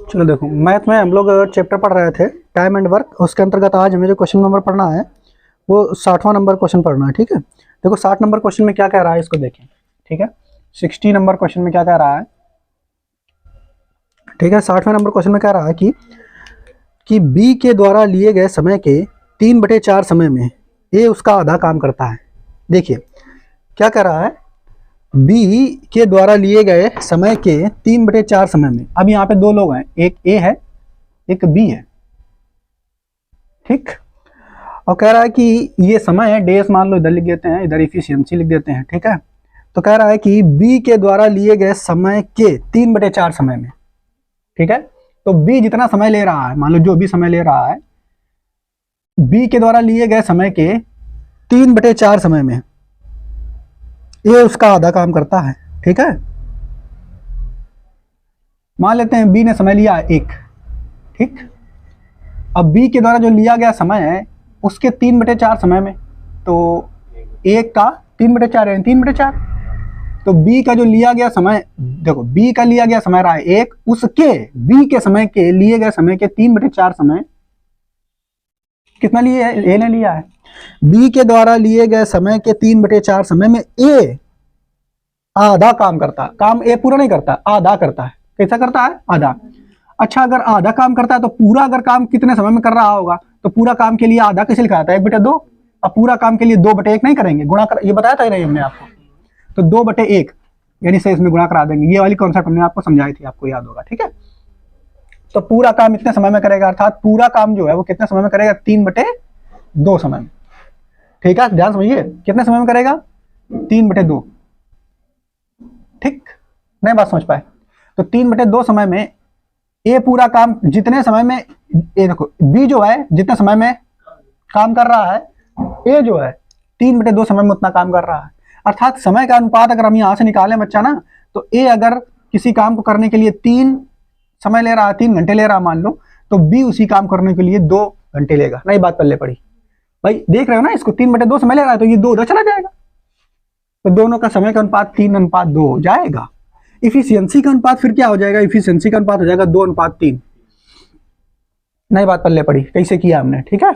चलो देखो, मैथ में हम लोग चैप्टर पढ़ रहे थे टाइम एंड वर्क, उसके अंतर्गत आज हमें जो क्वेश्चन नंबर पढ़ना है वो 60वां नंबर क्वेश्चन पढ़ना है। ठीक है, देखो 60 नंबर क्वेश्चन में क्या कह रहा है इसको देखें। ठीक है, 60 नंबर क्वेश्चन में क्या कह रहा है। ठीक है, 60वें नंबर क्वेश्चन में कह रहा है कि बी के द्वारा लिए गए समय के 3/4 समय में ए उसका आधा काम करता है। देखिए क्या कह रहा है, बी के द्वारा लिए गए समय के 3/4 समय में। अब यहाँ पे दो लोग हैं, एक ए है एक बी है। ठीक, और कह रहा है कि ये समय है, डेज मान लो इधर लिख देते हैं, इधर इफिशियंसी लिख देते हैं। ठीक है, तो कह रहा है कि बी के द्वारा लिए गए समय के 3/4 समय में। ठीक है, तो बी जितना समय ले रहा है, मान लो जो भी समय ले रहा है, बी के द्वारा लिए गए समय के 3/4 समय में ये उसका आधा काम करता है। ठीक है, मान लेते हैं बी ने समय लिया 1। ठीक, अब बी के द्वारा जो लिया गया समय है उसके 3/4 समय में, तो 1 का 3/4 है 3/4। तो बी का जो लिया गया समय, देखो बी का लिया गया समय रहा है 1, उसके बी के समय के लिए गए समय के 3/4 समय कितना लिए है, ए ने लिया है। बी के द्वारा लिए गए समय के 3/4 समय में ए आधा काम करता है। काम ए पूरा नहीं करता, आधा करता है। कैसा करता है, आधा। अच्छा, अगर आधा काम करता है तो पूरा अगर काम कितने समय में कर रहा होगा, तो पूरा काम के लिए आधा कैसे लिखा जाता है, 1/2। अब पूरा काम के लिए 2/1 नहीं करेंगे, गुणा कर, ये बताया था नहीं हमने आपको, तो 2/1 यानी से इसमें गुणा करा देंगे। ये वाली कॉन्सेप्ट हमने आपको समझाई थी, आपको याद होगा। ठीक है, तो पूरा काम इतने समय में करेगा, अर्थात पूरा काम जो है वो कितने समय में करेगा, 3/2 समय में। ठीक है, ध्यान समझिए, कितने समय में करेगा, 3/2। ठीक, नहीं बात समझ पाए, तो 3/2 समय में ए पूरा काम जितने समय में, ए देखो बी जो है जितने समय में काम कर रहा है, ए जो है 3/2 समय में उतना काम कर रहा है। अर्थात समय का अनुपात अगर हम यहां से निकालें बच्चा ना, तो ए अगर किसी काम को करने के लिए 3 समय ले रहा है, 3 घंटे ले रहा है मान लो, तो बी उसी काम करने के लिए 2 घंटे लेगा। नहीं बात पल्ले पड़ी भाई, देख रहे हो ना, इसको 3/2 समय ले रहा है, तो ये 2 उधर चला जाएगा, तो दोनों का समय का अनुपात 3:2 हो जाएगा। इफिशियंसी का अनुपात फिर क्या हो जाएगा, इफिशियंसी का अनुपात हो जाएगा 2:3। नई बात पल्ले पड़ी, कैसे किया हमने। ठीक है,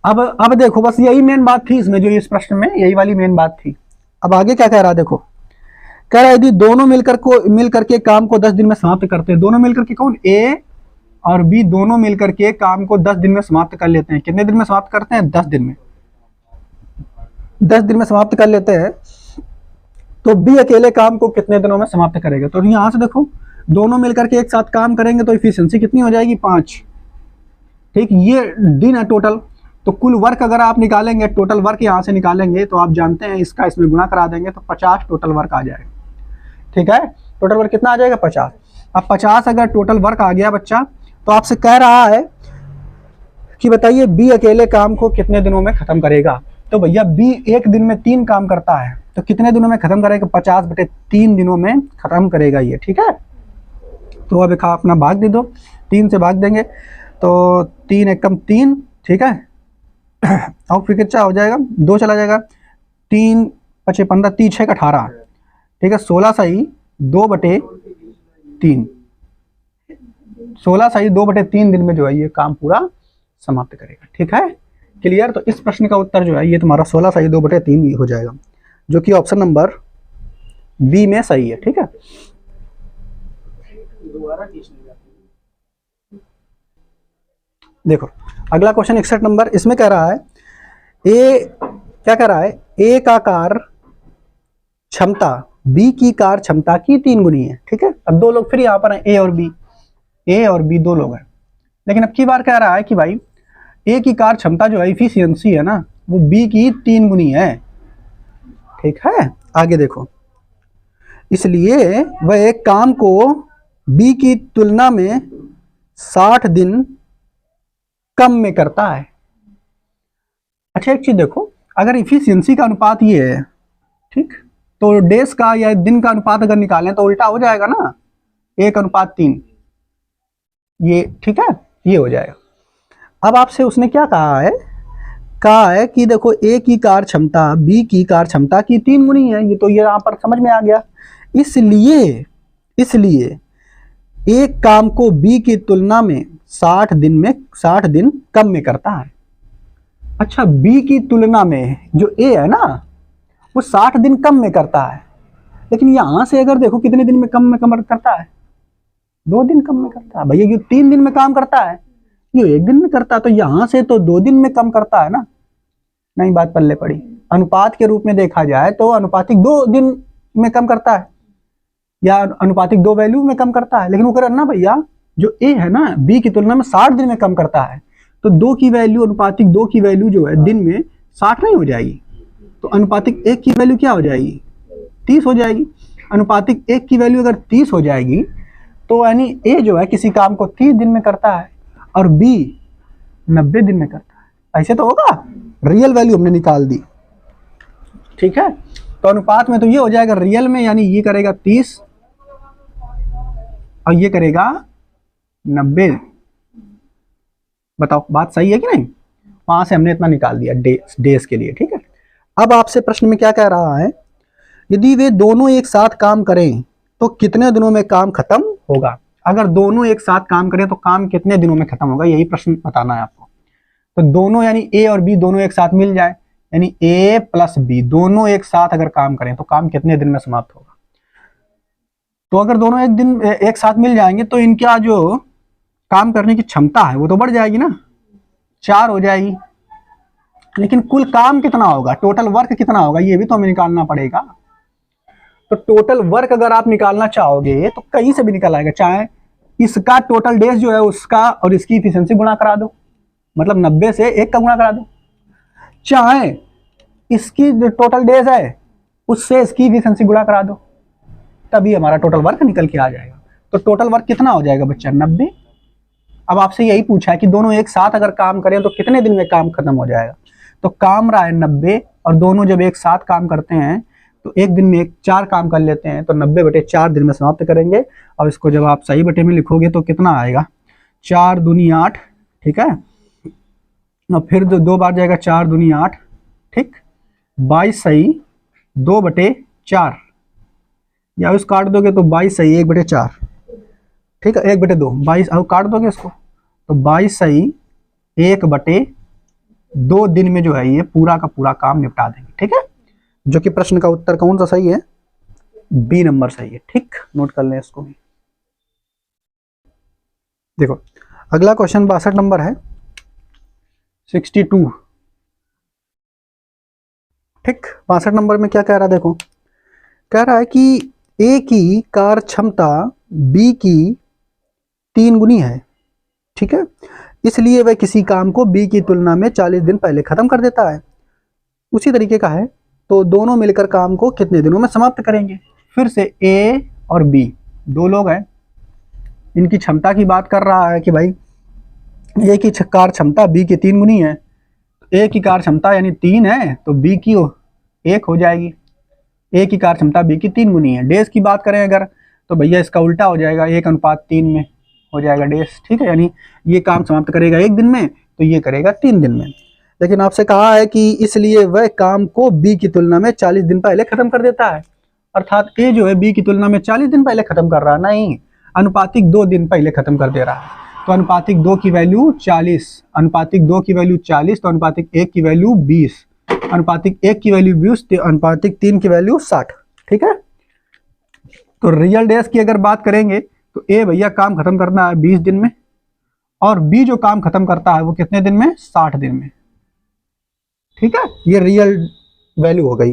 अब देखो, बस यही मेन बात थी इसमें, जो इस प्रश्न में यही वाली मेन बात थी। अब आगे क्या कह रहा है, देखो कह रहा है यदि दोनों मिलकर के काम को 10 दिन में समाप्त करते हैं। दोनों मिलकर के कौन, ए और बी दोनों मिलकर के काम को 10 दिन में समाप्त कर लेते हैं। कितने दिन में समाप्त करते हैं, 10 दिन में। 10 दिन में समाप्त कर लेते हैं, तो बी अकेले काम को कितने दिनों में समाप्त करेगा। तो यहां से देखो, दोनों मिलकर के एक साथ काम करेंगे तो इफिशियंसी कितनी हो जाएगी, 5। ठीक, ये दिन है टोटल, तो कुल वर्क अगर आप निकालेंगे, टोटल वर्क यहां से निकालेंगे, तो आप जानते हैं इसका इसमें गुणा करा देंगे तो 50 टोटल वर्क आ जाएगा। ठीक है, टोटल वर्क कितना आ जाएगा, 50। अब 50 अगर टोटल वर्क आ गया बच्चा, तो आपसे कह रहा है कि बताइए बी अकेले काम को कितने दिनों में खत्म करेगा। तो भैया बी एक दिन में 3 काम करता है, तो कितने दिनों में खत्म करेगा, 50/3 दिनों में खत्म करेगा ये। ठीक है, तो अब अपना भाग दे दो, 3 से भाग देंगे तो 3 एकम 3। ठीक है, और फिर क्या हो जाएगा, 2 चला जाएगा, 3 × 5 = 15, 3 × 6 = 18। ठीक है, 16 सही 2/3, 16 सही 2/3 दिन में जो है ये काम पूरा समाप्त करेगा। ठीक है, क्लियर। तो इस प्रश्न का उत्तर जो है ये तुम्हारा 16 सही 2/3 हो जाएगा, जो कि ऑप्शन नंबर बी में सही है। ठीक है, देखो अगला क्वेश्चन 61 नंबर, इसमें कह रहा है ए, क्या कह रहा है, ए का कार्य क्षमता बी की कार्य क्षमता की 3 गुनी है। ठीक है, अब 2 लोग फिर यहाँ पर हैं, ए और बी 2 लोग हैं, लेकिन अब की बार कह रहा है कि भाई ए की कार्य क्षमता जो है, इफिशियंसी है ना, वो बी की 3 गुनी है। ठीक है, आगे देखो, इसलिए वह एक काम को बी की तुलना में 60 दिन कम में करता है। अच्छा, एक चीज देखो, अगर इफिशियंसी का अनुपात ये है, ठीक, तो डेज का या दिन का अनुपात अगर निकालें तो उल्टा हो जाएगा ना, 1:3 ये। ठीक है, ये हो जाएगा। अब आपसे उसने क्या कहा है कि देखो ए की कार्य क्षमता बी की कार्य क्षमता की 3 गुनी है। ये तो ये यहाँ पर समझ में आ गया। इसलिए एक काम को बी की तुलना में 60 दिन कम में करता है। अच्छा, बी की तुलना में जो ए है ना वो 60 दिन कम में करता है, लेकिन यहां से अगर देखो कितने दिन में कम करता है, 2 दिन कम में करता है। भैया ये 3 दिन में काम करता है, ये 1 दिन में करता है, तो यहां से तो 2 दिन में कम करता है ना। नहीं, बात पल्ले पड़ी। अनुपात के रूप में देखा जाए तो अनुपातिक 2 दिन में कम करता है या अनुपातिक 2 वैल्यू में कम करता है, लेकिन वो करना भैया जो ए है ना बी की तुलना में 60 दिन में कम करता है, तो 2 की वैल्यू अनुपातिक 2 की वैल्यू जो है दिन में 60 नहीं हो जाएगी, तो अनुपातिक 1 की वैल्यू क्या हो जाएगी, 30 हो जाएगी। अनुपातिक 1 की वैल्यू अगर 30 हो जाएगी तो यानी ए जो है किसी काम को 30 दिन में करता है और बी 90 दिन में करता है। ऐसे तो होगा, रियल वैल्यू हमने निकाल दी, ठीक है। तो अनुपात में तो ये हो जाएगा रियल में, यानी ये करेगा 30 और ये करेगा 90। बताओ बात सही है कि नहीं। वहां से हमने इतना निकाल दिया डेज के लिए, ठीक है। अब आपसे प्रश्न में क्या कह रहा है, यदि वे दोनों एक साथ काम करें तो कितने दिनों में काम खत्म होगा। अगर दोनों एक साथ काम करें तो काम कितने दिनों में खत्म होगा, यही प्रश्न बताना है आपको। तो दोनों यानी ए और बी दोनों एक साथ मिल जाए, यानी ए प्लस बी दोनों एक साथ अगर काम करें तो काम कितने दिन में समाप्त होगा। तो अगर दोनों एक साथ मिल जाएंगे तो इनका जो काम करने की क्षमता है वो तो बढ़ जाएगी ना, 4 हो जाएगी। लेकिन कुल काम कितना होगा, टोटल वर्क कितना होगा, ये भी तो हमें निकालना पड़ेगा। तो टोटल वर्क अगर आप निकालना चाहोगे तो कहीं से भी निकल आएगा, चाहे इसका टोटल डेज जो है उसका और इसकी इफिशिएंसी गुणा करा दो, मतलब 90 से 1 का गुणा करा दो, चाहे इसकी जो टोटल डेज है उससे इसकी इफिशिएंसी गुणा करा दो, तभी हमारा टोटल वर्क निकल के आ जाएगा। तो टोटल वर्क कितना हो जाएगा बच्चा, 90। अब आपसे यही पूछा है कि दोनों एक साथ अगर काम करें तो कितने दिन में काम खत्म हो जाएगा। तो काम रहा है 90 और दोनों जब एक साथ काम करते हैं तो एक दिन में 4 काम कर लेते हैं, तो 90/4 दिन में समाप्त करेंगे। और इसको जब आप सही बटे में लिखोगे तो कितना आएगा, 4 दूनी 8, ठीक है। और फिर 2 बार जाएगा 4 दूनी 8, ठीक। 22 सही 2/4, या उस काट दोगे तो 22 सही 1/4, ठीक है, 1/2, 22 अब काट दोगे इसको तो 22 सही 1/2 दिन में जो है ये पूरा का पूरा काम निपटा देंगे, ठीक है। जो कि प्रश्न का उत्तर कौन सा सही है, बी नंबर सही है, ठीक। नोट कर लें इसको भी। देखो अगला क्वेश्चन 62 नंबर है, 62, ठीक। 62 नंबर में क्या कह रहा है, देखो कह रहा है कि ए की कार्य क्षमता बी की 3 गुनी है, ठीक है। इसलिए वह किसी काम को बी की तुलना में 40 दिन पहले खत्म कर देता है। उसी तरीके का है, तो दोनों मिलकर काम को कितने दिनों में समाप्त करेंगे। फिर से ए और बी 2 लोग हैं, इनकी क्षमता की बात कर रहा है कि भाई ए की कार्य क्षमता बी की 3 गुनी है। ए की कार्य क्षमता यानी 3 है तो बी की 1 हो जाएगी। ए की कार्य क्षमता बी की 3 गुनी है। डेज की बात करें अगर तो भैया इसका उल्टा हो जाएगा, 1:3 में हो जाएगा डेज, ठीक है। यानी ये काम समाप्त करेगा 1 दिन में तो ये करेगा 3 दिन में। लेकिन आपसे कहा है कि इसलिए वह काम को बी की तुलना में 40 दिन पहले खत्म कर देता है, अर्थात ए जो है बी की तुलना में 40 दिन पहले खत्म कर रहा है, नहीं, अनुपातिक 2 दिन पहले खत्म कर दे रहा है। तो अनुपातिक 2 की वैल्यू 40, अनुपातिक 2 की वैल्यू 40, तो अनुपातिक 1 की वैल्यू 20, अनुपातिक 1 की वैल्यू 20, तो अनुपातिक 3 की वैल्यू 60, ठीक है। तो रियल डेज की अगर बात करेंगे तो ए भैया काम खत्म करना है 20 दिन में और बी जो काम खत्म करता है वो कितने दिन में, 60 दिन में, ठीक है। ये रियल वैल्यू हो गई।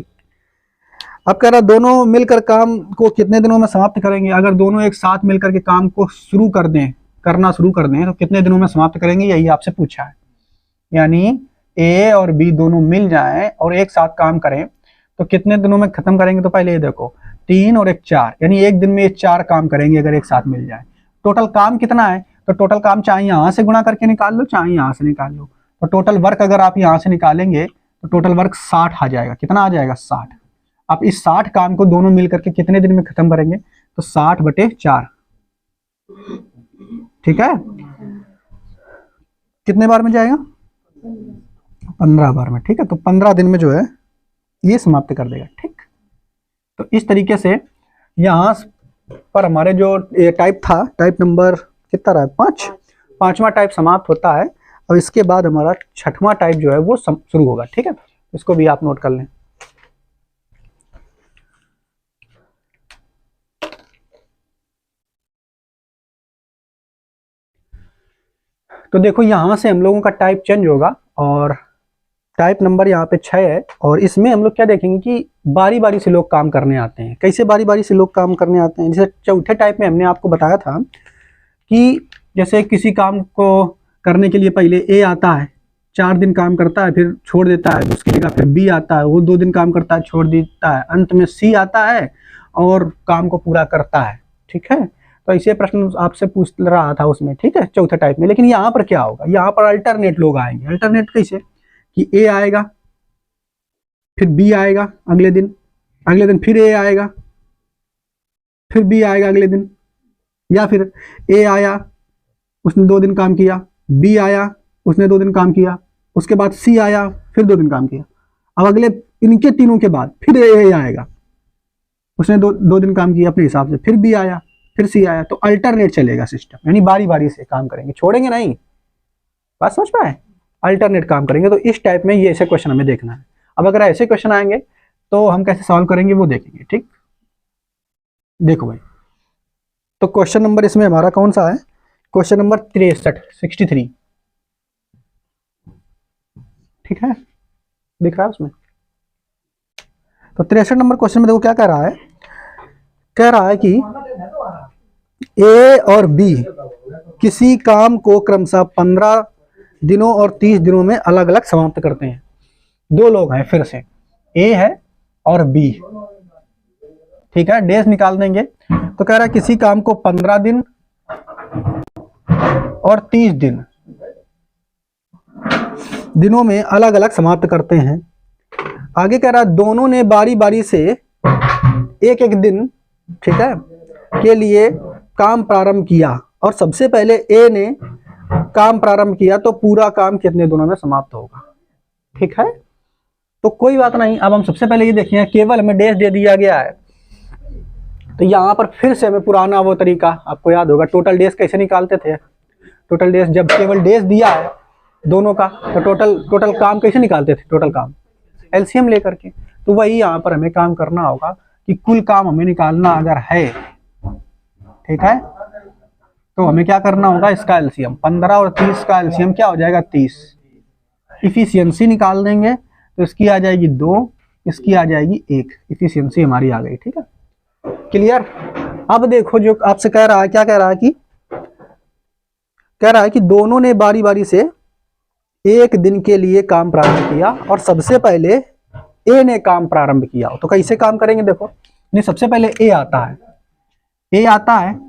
अब कह रहा दोनों मिलकर काम को कितने दिनों में समाप्त करेंगे। अगर दोनों एक साथ मिलकर के काम को करना शुरू कर दें तो कितने दिनों में समाप्त करेंगे, यही आपसे पूछा है। यानी ए और बी दोनों मिल जाएं और एक साथ काम करें तो कितने दिनों में खत्म करेंगे। तो पहले ये देखो 3 और 1 4, यानी 1 दिन में ये 4 काम करेंगे अगर एक साथ मिल जाए। टोटल काम कितना है, तो टोटल काम चाहे यहां से गुणा करके निकाल लो चाहे यहां से निकाल लो। तो टोटल वर्क अगर आप यहां से निकालेंगे तो टोटल वर्क 60 आ जाएगा। कितना आ जाएगा, 60। आप इस 60 काम को दोनों मिल करके कितने दिन में खत्म करेंगे, तो 60/4, ठीक है। कितने बार में जाएगा, 15 बार में, ठीक है। तो 15 दिन में जो है ये समाप्त कर देगा, ठीक। तो इस तरीके से यहाँ पर हमारे जो ये टाइप था, टाइप नंबर कितना रहा है, 5, 5वां टाइप समाप्त होता है। और इसके बाद हमारा 6वां टाइप जो है वो शुरू होगा। ठीक है, इसको भी आप नोट कर लें। तो देखो यहां से हम लोगों का टाइप चेंज होगा और टाइप नंबर यहाँ पे 6 है। और इसमें हम लोग क्या देखेंगे कि बारी बारी से लोग काम करने आते हैं। कैसे बारी बारी से लोग काम करने आते हैं? जैसे चौथे टाइप में हमने आपको बताया था कि जैसे किसी काम को करने के लिए पहले ए आता है, 4 दिन काम करता है, फिर छोड़ देता है, उसकी जगह फिर बी आता है, वो 2 दिन काम करता है, छोड़ देता है, अंत में सी आता है और काम को पूरा करता है। ठीक है, तो ऐसे प्रश्न आपसे पूछ रहा था उसमें। ठीक है, चौथे टाइप में। लेकिन यहाँ पर क्या होगा, यहाँ पर अल्टरनेट लोग आएंगे। अल्टरनेट कैसे कि ए आएगा, फिर बी आएगा अगले दिन फिर ए आएगा, फिर बी आएगा अगले दिन, या फिर ए आया, उसने 2 दिन काम किया, बी आया, उसने 2 दिन काम किया, उसके बाद सी आया, फिर 2 दिन काम किया। अब अगले इनके तीनों के बाद फिर ए आएगा, उसने दो दिन काम किया अपने हिसाब से, फिर बी आया, फिर सी आया। तो अल्टरनेट चलेगा सिस्टम, यानी बारी बारी से काम करेंगे, छोड़ेंगे नहीं। बात समझ पाए? अल्टरनेट काम करेंगे। तो इस टाइप में ये ऐसे क्वेश्चन हमें देखना है। अब अगर ऐसे क्वेश्चन आएंगे तो हम कैसे सॉल्व करेंगे वो देखेंगे। ठीक, देखो भाई, तो क्वेश्चन नंबर इसमें हमारा कौन सा है? Question number 63। ठीक है, दिख रहा है उसमें? तो 63 नंबर क्वेश्चन में देखो क्या कह रहा है। कह रहा है कि ए और बी किसी काम को क्रमशः 15 दिनों और 30 दिनों में अलग अलग समाप्त करते हैं। 2 लोग हैं, फिर से ए है और बी। ठीक है, डेज निकाल देंगे। तो कह रहा है किसी काम को 15 दिन और 30 दिनों में अलग अलग समाप्त करते हैं। आगे कह रहा है दोनों ने बारी बारी से एक एक दिन, ठीक है, के लिए काम प्रारंभ किया और सबसे पहले ए ने काम प्रारंभ किया तो पूरा काम कितने दिनों में समाप्त होगा। ठीक है, तो कोई बात नहीं। अब हम सबसे पहले ये देखिए, केवल हमें डेज दे दिया गया है, तो यहाँ पर फिर से हमें पुराना वो तरीका, आपको याद होगा टोटल डेज कैसे निकालते थे। टोटल डेज, जब केवल डेज दिया है दोनों का, तो टोटल काम कैसे निकालते थे? टोटल काम एलसीएम लेकर के। तो वही यहाँ पर हमें काम करना होगा कि कुल काम हमें निकालना अगर है, ठीक है, तो हमें क्या करना होगा, इसका एलसीएम 15 और 30 का एलसीएम क्या हो जाएगा, 30। इफिशियंसी निकाल देंगे तो इसकी आ जाएगी 2, इसकी आ जाएगी 1। इफिशियंसी हमारी आ गई। ठीक है, क्लियर? अब देखो जो आपसे कह रहा है, क्या कह रहा है कि दोनों ने बारी बारी से एक दिन के लिए काम प्रारंभ किया और सबसे पहले ए ने काम प्रारंभ किया। तो कैसे काम करेंगे देखो, नहीं सबसे पहले ए आता है,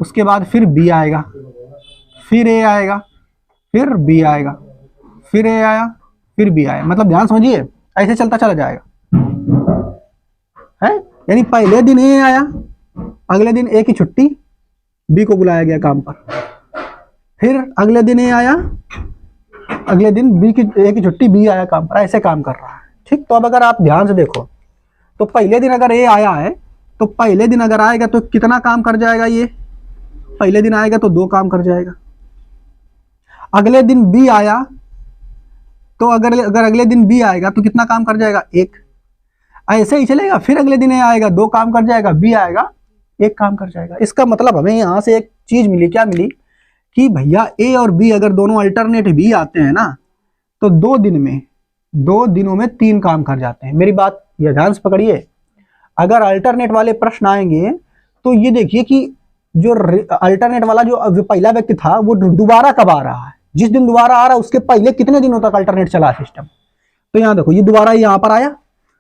उसके बाद फिर बी आएगा, फिर ए आएगा, फिर बी आएगा, फिर ए आया, फिर बी आया। मतलब ध्यान समझिए, ऐसे चलता चला जाएगा है। यानी पहले दिन ए आया, अगले दिन ए की छुट्टी, बी को बुलाया गया काम पर, फिर अगले दिन ए आया, अगले दिन ए की छुट्टी, बी आया काम पर। ऐसे काम कर रहा है। ठीक, तो अब अगर आप ध्यान से देखो तो पहले दिन अगर ए आया है तो पहले दिन अगर आएगा तो कितना काम कर जाएगा, ये पहले दिन आएगा तो 2 काम कर जाएगा। अगले दिन बी आया तो अगर अगले दिन बी आएगा तो कितना काम कर जाएगा, 1। ऐसे ही चलेगा। फिर अगले दिन ए आएगा, 2 काम कर जाएगा, बी आएगा 1 काम कर जाएगा। इसका मतलब हमें यहां से एक चीज मिली, क्या मिली कि भैया ए और बी अगर दोनों अल्टरनेट भी आते हैं ना, तो 2 दिनों में 3 काम कर जाते हैं। मेरी बात ये ध्यान से पकड़िए। अगर अल्टरनेट वाले प्रश्न आएंगे तो ये देखिए कि जो अल्टरनेट वाला जो पहला व्यक्ति था वो दोबारा कब आ रहा है, जिस दिन दोबारा आ रहा है उसके पहले कितने दिनों तक अल्टरनेट चला सिस्टम। तो यहाँ देखो, ये दोबारा यहाँ पर आया,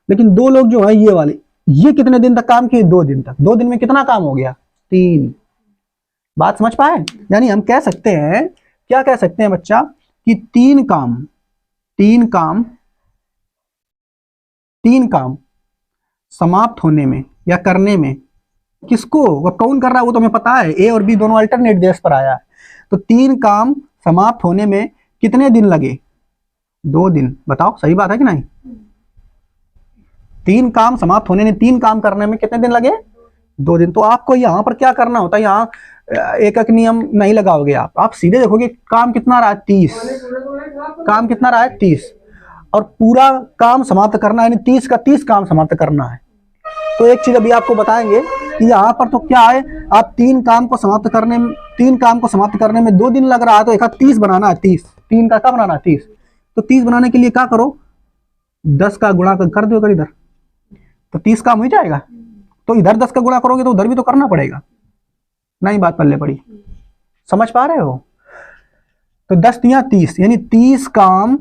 लेकिन 2 लोग जो है ये वाले, ये कितने दिन तक काम किए, 2 दिन तक। 2 दिन में कितना काम हो गया, 3। बात समझ पाए? यानी हम कह सकते हैं, क्या कह सकते हैं बच्चा, कि 3 काम समाप्त होने में या करने में, किसको, वो कौन कर रहा है वो तो हमें पता है, ए और बी दोनों अल्टरनेट देश पर आया है। तो 3 काम समाप्त होने में कितने दिन लगे, 2 दिन। बताओ सही बात है कि नहीं? 3 काम समाप्त होने में, 3 काम करने में कितने दिन लगे, 2 दिन। तो आपको यहाँ पर क्या करना होता है, यहाँ एक एक नियम नहीं लगाओगे आप सीधे देखोगे काम कितना रहा है 30, काम कितना रहा है 30, और पूरा काम समाप्त करना है, यानी 30 का 30 काम समाप्त करना है। तो एक चीज अभी आपको बताएंगे कि यहाँ पर तो क्या है, आप 3 काम को समाप्त करने में 2 दिन लग रहा है, तो एक 30 बनाना है, 30 3 का क्या बनाना है 30। तो 30 बनाने के लिए क्या करो, 10 का गुणा कर दो इधर, तो 30 काम हो जाएगा। तो इधर 10 का गुणा करोगे तो उधर भी तो करना पड़ेगा, नहीं बात पल्ले पड़ी, समझ पा रहे हो। तो 10 तिया 30, यानी 30 काम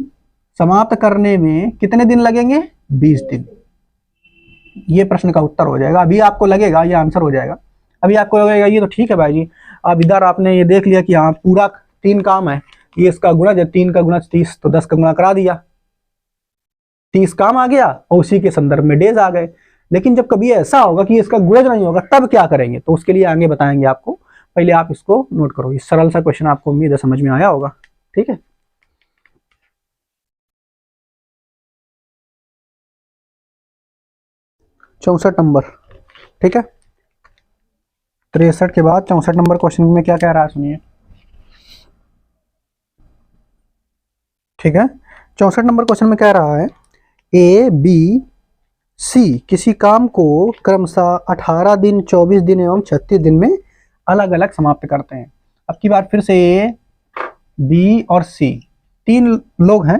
समाप्त करने में कितने दिन लगेंगे, 20 दिन। ये प्रश्न का उत्तर हो जाएगा। अभी आपको लगेगा ये आंसर हो जाएगा, अभी आपको लगेगा ये तो ठीक है भाई जी। अब इधर आपने ये देख लिया कि हाँ पूरा 3 काम है, ये इसका गुणा, जब 3 का गुणा 30 तो 10 का गुणा करा दिया, 30 काम आ गया और उसी के संदर्भ में डेज आ गए। लेकिन जब कभी ऐसा होगा कि इसका गुणज नहीं होगा तब क्या करेंगे, तो उसके लिए आगे बताएंगे आपको। पहले आप इसको नोट करो, ये सरल सा क्वेश्चन आपको उम्मीद है समझ में आया होगा, ठीक है। चौसठ नंबर, ठीक है। 63 के बाद 64 नंबर क्वेश्चन में क्या कह रहा है सुनिए, ठीक है। 64 नंबर क्वेश्चन में कह रहा है ए बी सी किसी काम को क्रमशः 18 दिन, 24 दिन एवं 36 दिन में अलग अलग समाप्त करते हैं। अब की बार फिर से ए बी और सी 3 लोग हैं,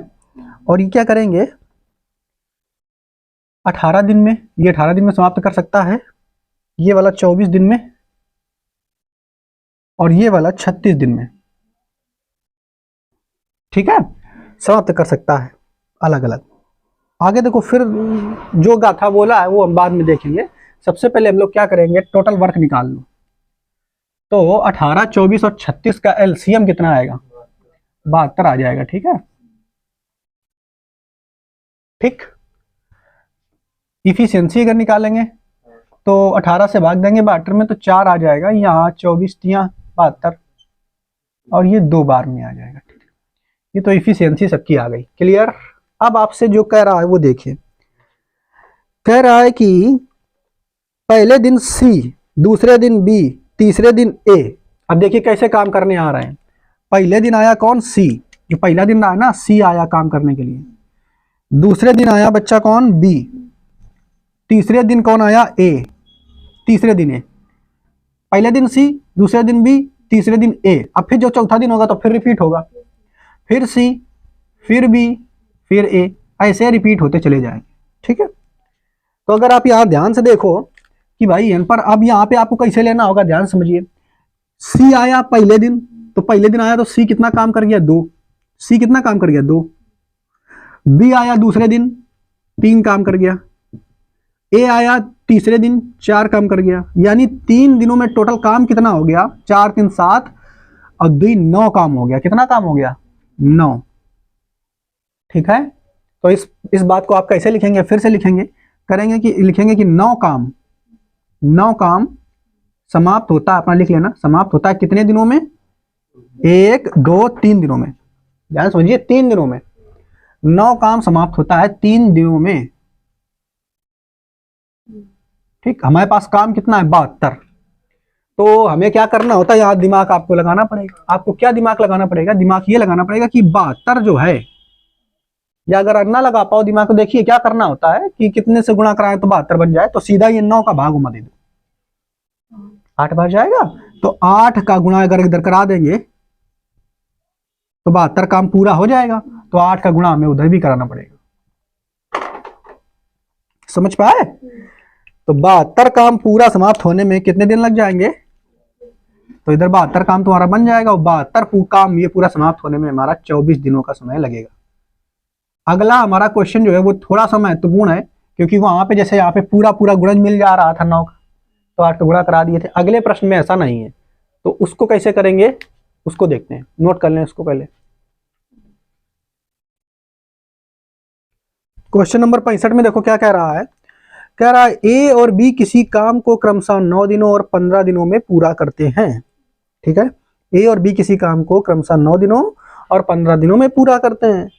और ये क्या करेंगे 18 दिन में, ये 18 दिन में समाप्त कर सकता है, ये वाला 24 दिन में, और ये वाला 36 दिन में, ठीक है, समाप्त कर सकता है अलग अलग। आगे देखो फिर जो गाथा बोला है वो हम बाद में देखेंगे। सबसे पहले हम लोग क्या करेंगे, टोटल वर्क निकाल लो। तो 18, 24 और 36 का एलसीएम कितना आएगा, 72 आ जाएगा, ठीक है। ठीक, इफिशियंसी अगर निकालेंगे तो 18 से भाग देंगे 72 में तो 4 आ जाएगा, यहाँ 24 तिया 72 और ये 2 बार में आ जाएगा, ठीक है। ये तो इफिशियंसी सबकी आ गई, क्लियर। अब आपसे जो कह रहा है वो देखिए, कह रहा है कि पहले दिन सी, दूसरे दिन बी, तीसरे दिन ए। अब देखिए कैसे काम करने आ रहे हैं। पहले दिन आया कौन, सी, जो पहला दिन आया ना सी आया काम करने के लिए। दूसरे दिन आया बच्चा कौन, बी। तीसरे दिन कौन आया, ए। तीसरे दिन ए, पहले दिन सी, दूसरे दिन बी, तीसरे दिन ए। अब फिर जो चौथा दिन होगा तो फिर रिपीट होगा, फिर सी, फिर बी, फिर ए, ऐसे रिपीट होते चले जाएंगे, ठीक है। तो अगर आप यहाँ ध्यान से देखो कि भाई यहाँ पर, अब यहाँ पे आपको कैसे लेना होगा, ध्यान समझिए। सी आया पहले दिन, तो पहले दिन आया तो सी कितना काम कर गया, 2। सी कितना काम कर गया, 2। बी आया दूसरे दिन, 3 काम कर गया। ए आया तीसरे दिन, 4 काम कर गया। यानी 3 दिनों में टोटल काम कितना हो गया, 4 3 7 और 2 9 काम हो गया। कितना काम हो गया, 9, ठीक है। तो इस बात को आप कैसे लिखेंगे, फिर से लिखेंगे, करेंगे कि लिखेंगे कि 9 काम समाप्त होता है, अपना लिख लेना, समाप्त होता है कितने दिनों में, 1 2 3 दिनों में। ध्यान समझिए, 3 दिनों में 9 काम समाप्त होता है, 3 दिनों में, ठीक। हमारे पास काम कितना है, 72। तो हमें क्या करना होता है, यहाँ दिमाग आपको लगाना पड़ेगा। आपको क्या दिमाग लगाना पड़ेगा, दिमाग ये लगाना पड़ेगा कि 72 जो है, या अगर ना लगा पाओ दिमाग को, देखिए क्या करना होता है कि कितने से गुणा कराए तो 72 बन जाए, तो सीधा ये 9 का भाग उमा दे दो, 8 बार जाएगा। तो 8 का गुणा अगर इधर करा देंगे तो 72 काम पूरा हो जाएगा। तो 8 का गुणा हमें उधर भी कराना पड़ेगा, समझ पाए। तो 72 काम पूरा समाप्त होने में कितने दिन लग जाएंगे, तो इधर 72 काम तुम्हारा बन जाएगा, और 72 काम ये पूरा समाप्त होने में हमारा 24 दिनों का समय लगेगा। अगला हमारा क्वेश्चन जो है वो थोड़ा सा महत्वपूर्ण है, क्योंकि वहां पे जैसे यहाँ पे पूरा पूरा गुणज मिल जा रहा था 9 का, तो 8 का गुणा करा दिए थे। अगले प्रश्न में ऐसा नहीं है, तो उसको कैसे करेंगे उसको देखते हैं, नोट कर लें उसको पहले। क्वेश्चन नंबर 65 में देखो क्या कह रहा है, कह रहा है ए और बी किसी काम को क्रमशः 9 दिनों और 15 दिनों में पूरा करते हैं, ठीक है। ए और बी किसी काम को क्रमशः 9 दिनों और 15 दिनों में पूरा करते हैं।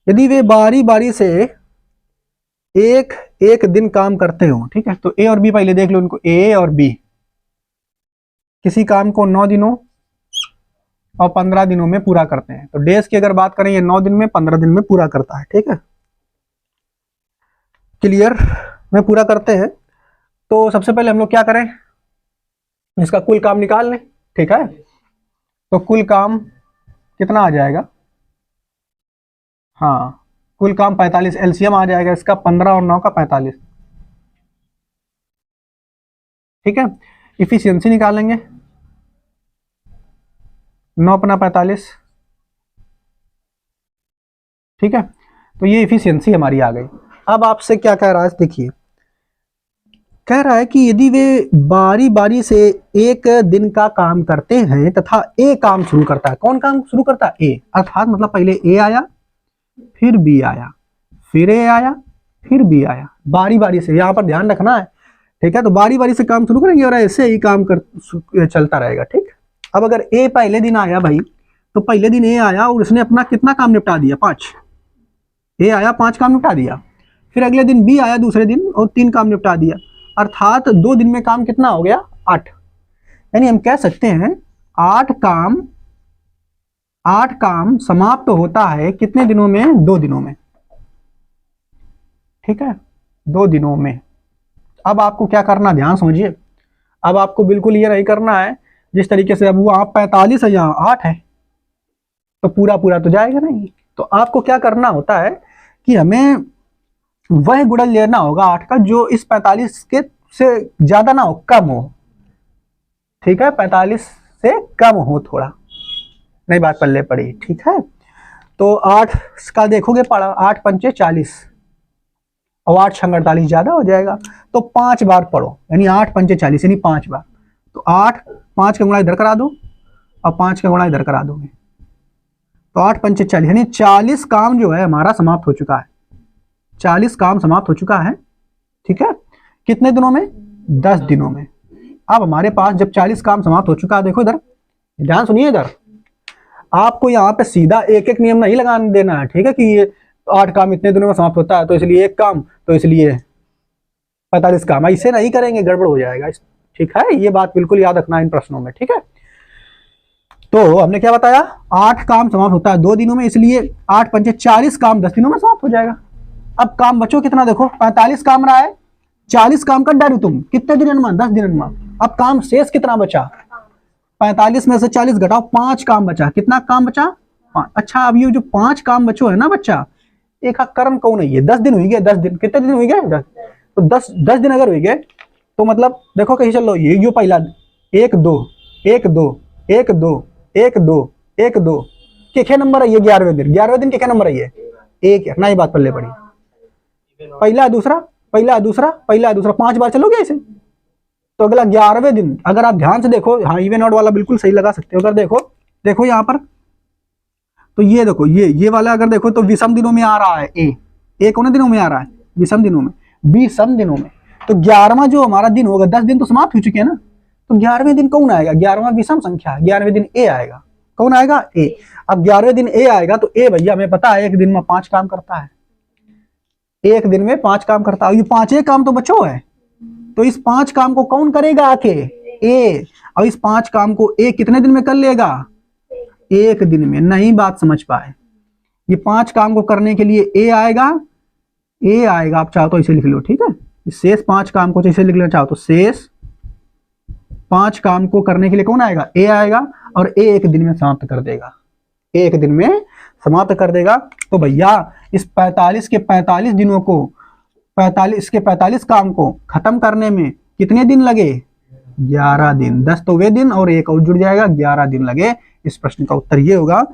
यदि वे बारी बारी से एक एक दिन काम करते हो, ठीक है, तो ए और बी पहले देख लो इनको, ए और बी किसी काम को 9 दिनों और 15 दिनों में पूरा करते हैं। तो डेज की अगर बात करें, ये 9 दिन में 15 दिन में पूरा करता है, ठीक है, क्लियर, में पूरा करते हैं। तो सबसे पहले हम लोग क्या करें, इसका कुल काम निकाल लें, ठीक है। तो कुल काम कितना आ जाएगा, हाँ कुल काम 45, एलसीएम आ जाएगा इसका 15 और 9 का 45, ठीक है। इफिशियंसी निकालेंगे, 9 अपना 45, ठीक है। तो ये इफिशियंसी हमारी आ गई। अब आपसे क्या कह रहा है, देखिए कह रहा है कि यदि वे बारी बारी से एक दिन का काम करते हैं तथा ए काम शुरू करता है, कौन काम शुरू करता है, ए, अर्थात मतलब पहले ए आया, फिर बी आया, फिर ए आया, फिर बी आया, बारी बारी से, यहां पर ध्यान रखना है, ठीक है। तो बारी बारी से काम शुरू करेंगे और ऐसे ही काम चलता रहेगा, ठीक। अब अगर ए पहले दिन आया भाई, तो पहले दिन ए आया और उसने अपना कितना काम निपटा दिया, 5, ए आया 5 काम निपटा दिया। फिर अगले दिन बी आया दूसरे दिन और 3 काम निपटा दिया, अर्थात 2 दिन में काम कितना हो गया, 8। यानी हम कह सकते हैं 8 काम समाप्त होता है कितने दिनों में, 2 दिनों में, ठीक है, 2 दिनों में। अब आपको क्या करना, ध्यान समझिए, अब आपको बिल्कुल ये नहीं करना है जिस तरीके से, अब वो आप 45 है यहाँ 8 है, तो पूरा पूरा तो जाएगा नहीं। तो आपको क्या करना होता है कि हमें वह गुणन लेना होगा 8 का जो इस 45 के से ज्यादा ना हो, कम हो, ठीक है, 45 से कम हो थोड़ा, नई बात पल्ले पड़ी, ठीक है। तो 8 का देखोगे पड़ा, 8 पंचे 40 और 8 छंग 48 ज्यादा हो जाएगा, तो 5 बार पढ़ो, यानी 8 पंचे 40 यानी 5 बार। तो 8, 5 का गुणा इधर करा दो और 5 का गुणा इधर करा दोगे, तो 8 पंचे 40 यानी 40 काम जो है हमारा समाप्त हो चुका है, 40 काम समाप्त हो चुका है, ठीक है। कितने दिनों में, 10 दिनों में। अब हमारे पास जब 40 काम समाप्त हो चुका है, देखो इधर ध्यान सुनिए, इधर आपको यहाँ पे सीधा एक एक नियम नहीं लगाने देना है, ठीक है, कि ये 8 काम इतने दिनों में समाप्त होता है तो इसलिए एक काम, तो इसलिए 45 काम, ऐसे नहीं करेंगे, गड़बड़ हो जाएगा, ठीक है। ये बात बिल्कुल याद रखना इन प्रश्नों में, ठीक है। तो हमने क्या बताया, 8 काम समाप्त होता है 2 दिनों में, इसलिए 8 पंचे 40 काम 10 दिनों में समाप्त हो जाएगा। अब काम बचो कितना, देखो 45 काम रहा है, 40 काम कर डालो तुम, कितने दिन में, 10 दिन में। अब काम शेष कितना बचा, 45 में से 40 घटाओ, 5 काम बचा, कितना काम बचा, 5। अच्छा, अब ये जो 5 काम बचो है ना बच्चा, एक कर्म कौन है, ये 10 दिन हुई गए, 10 दिन, कितने दिन हुई गए, 10, तो 10 दिन अगर हुई गए तो मतलब देखो कहीं चलो, ये जो पहला 1 2 1 2 1 2 1 2 1 2 क्या नंबर है ये, 11वें दिन, 11वें दिन क्या नंबर है ये, 1 है ना, ये बात पल्ले पड़ी, पहला दूसरा पहला दूसरा पहला दूसरा, 5 बार चलोगे ऐसे, तो अगला 11वें दिन, अगर आप ध्यान से देखो, हाँ इवन ऑड वाला बिल्कुल सही लगा सकते हो, अगर देखो यहाँ पर, तो ये देखो, ये वाला अगर देखो तो विषम दिनों में आ रहा है, ए कौन दिनों में आ रहा है, विषम दिनों में, बी सम दिनों में। तो 11वां जो हमारा दिन होगा, 10 दिन तो समाप्त हो चुके हैं ना, तो 11वें दिन कौन आएगा, 11वां विषम संख्या है, 11वें दिन ए आएगा, कौन आएगा, ए। अब 11वें दिन ए आएगा, तो ए भैया हमें पता है 1 दिन में 5 काम करता है, 1 दिन में 5 काम करता है, ये 5 काम तो बचो है, तो इस 5 काम को कौन करेगा आके, ए। और इस 5 काम को ए कितने दिन में कर लेगा, 1 दिन में। नहीं बात समझ पाए, ये 5 काम को करने के लिए ए आएगा, आप चाहो तो इसे लिख लो, ठीक है। शेष 5 काम को जैसे लिख लेना चाहो तो शेष 5 काम को करने के लिए कौन आएगा, ए आएगा, और ए 1 दिन में समाप्त कर देगा, 1 दिन में समाप्त कर देगा। तो भैया इस 45 के 45 दिनों को, 45 के 45 काम को खत्म करने में कितने दिन लगे, 11 दिन, 10 तो वे दिन और 1 और जुड़ जाएगा, 11 दिन लगे। इस प्रश्न का उत्तर ये होगा,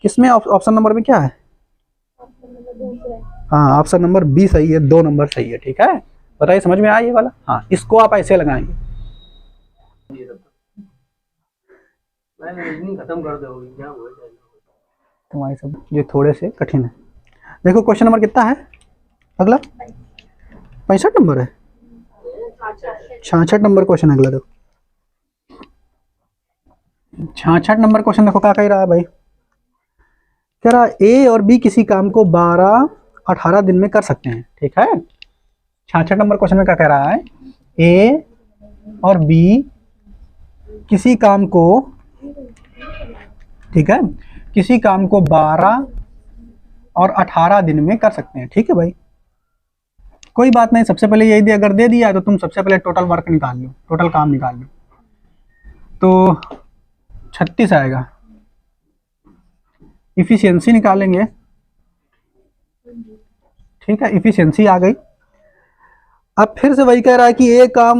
किसमें, ऑप्शन नंबर में क्या है, हाँ ऑप्शन नंबर बी सही है, 2 नंबर सही है, ठीक है। बताइए समझ में आया ये वाला, हाँ इसको आप ऐसे लगाएंगे, खत्म कर दोगे क्या, तुम्हारे सब ये थोड़े से कठिन है। देखो क्वेश्चन नंबर कितना है, अगला 65 नंबर है, 66 नंबर क्वेश्चन अगला, देखो 66 नंबर क्वेश्चन देखो क्या कह रहा है भाई, कह रहा है ए और बी किसी काम को 12-18 दिन में कर सकते हैं, ठीक है। 66 नंबर क्वेश्चन में क्या कह रहा है, ए और बी किसी काम को, ठीक है, किसी काम को 12 और 18 दिन में कर सकते हैं। ठीक है भाई, कोई बात नहीं, सबसे पहले यही अगर दे दिया है तो तुम सबसे पहले टोटल वर्क निकाल लो, टोटल काम निकाल लो। तो 36 आएगा, इफिशियंसी निकालेंगे। ठीक है, इफिशियंसी आ गई। अब फिर से वही कह रहा है कि एक काम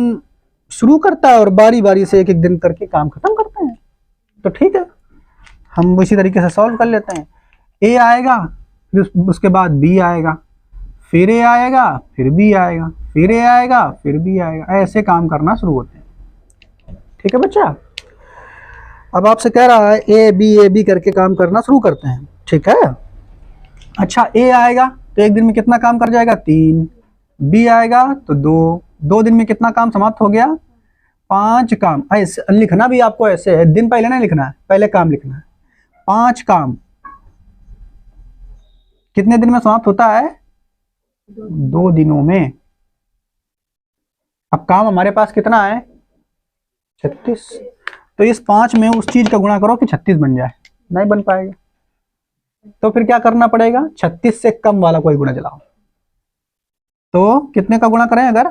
शुरू करता है और बारी बारी से एक एक दिन करके काम खत्म करते हैं। तो ठीक है, हम इसी तरीके से सॉल्व कर लेते हैं। ए आएगा, फिर उसके बाद बी आएगा, फिर ए आएगा, फिर बी आएगा, फिर ए आएगा, फिर बी आएगा, ऐसे काम करना शुरू होते हैं। ठीक है बच्चा, अब आपसे कह रहा है ए बी करके काम करना शुरू करते हैं। ठीक है, अच्छा ए आएगा तो एक दिन में कितना काम कर जाएगा, 3। बी आएगा तो 2 दिन में कितना काम समाप्त हो गया, 5 काम। ऐसे लिखना भी आपको ऐसे है, दिन पहले नहीं लिखना है, पहले काम लिखना है। 5 काम कितने दिन में समाप्त होता है, 2 दिनों में। अब काम हमारे पास कितना है, 36। तो इस 5 में उस चीज का गुणा करो कि 36 बन जाए, नहीं बन पाएगा। तो फिर क्या करना पड़ेगा, 36 से कम वाला कोई गुणा चलाओ। तो कितने का गुणा करें, अगर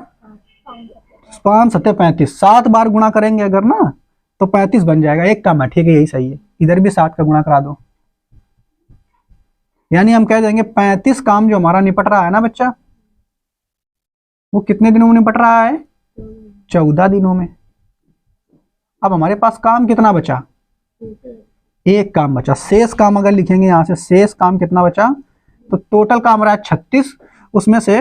5 7 35, 7 बार गुणा करेंगे अगर ना, तो 35 बन जाएगा, एक काम है। ठीक है, यही सही है, इधर भी 7 का गुणा करा दो। यानी हम कह देंगे 35 काम जो हमारा निपट रहा है ना बच्चा, वो कितने दिनों में निपट रहा है, 14 दिनों में। अब हमारे पास काम कितना बचा, एक काम बचा। शेष काम अगर लिखेंगे यहां से, शेष काम कितना बचा, तो टोटल काम रहा है 36, उसमें से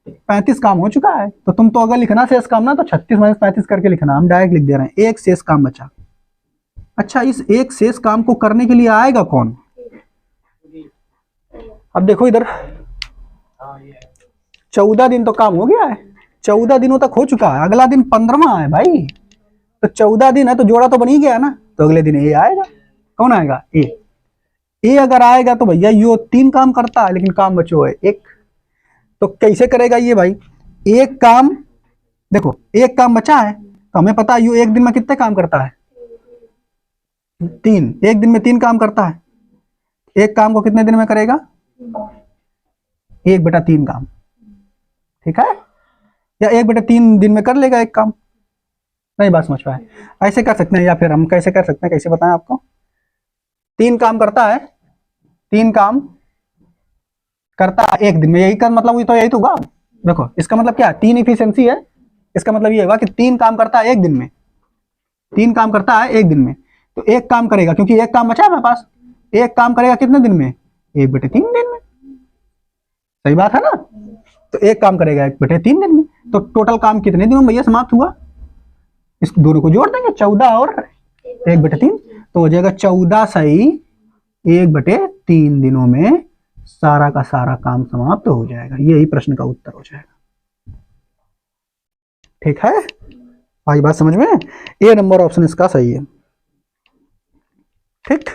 35 काम हो चुका है। तो तुम तो अगर लिखना शेष काम ना, तो 36 - 35 करके लिखना, हम डायरेक्ट लिख दे रहे हैं, एक शेष काम बचा। अच्छा, इस एक शेष काम को करने के लिए आएगा कौन, अब देखो इधर 14 दिन तो काम हो गया है, 14 दिनों तक हो चुका है, अगला दिन 15वां है भाई, तो 14 दिन है तो जोड़ा तो बन ही गया ना, तो अगले दिन ए आएगा। कौन आएगा, ए अगर आएगा तो भैया यो 3 काम करता है, लेकिन काम बचो है 1। तो कैसे करेगा ये भाई, एक काम, देखो एक काम बचा है, तो हमें पता है यो एक दिन में कितने काम करता है, 3। एक दिन में 3 काम करता है, एक काम को कितने दिन में करेगा, 1/3 काम। ठीक है, या 1/3 दिन में कर लेगा एक काम। नहीं बात समझ पाए, ऐसे कर सकते हैं, या फिर हम कैसे कर सकते हैं, कैसे बताएं आपको। 3 काम करता है, 3 काम करता है एक दिन में, यही का मतलब हुई, तो यही तो होगा। देखो इसका मतलब क्या है, 3 इफिशियंसी है, इसका मतलब ये होगा कि 3 काम करता है एक दिन में, 3 काम करता है एक दिन में। तो एक काम करेगा, क्योंकि एक काम बचा है मेरे पास, एक काम करेगा कितने दिन में, 1/3 दिन में। सही बात है ना, तो एक काम करेगा 1/3 दिन में। तो टोटल काम कितने दिनों में भैया समाप्त हुआ, इस दोनों को जोड़ देंगे, 14 और 1/3, तो हो जाएगा 14 सही 1/3 दिनों में सारा का सारा काम समाप्त हो जाएगा। यही प्रश्न का उत्तर हो जाएगा। ठीक है, आई बात समझ में, ए नंबर ऑप्शन इसका सही है। ठीक।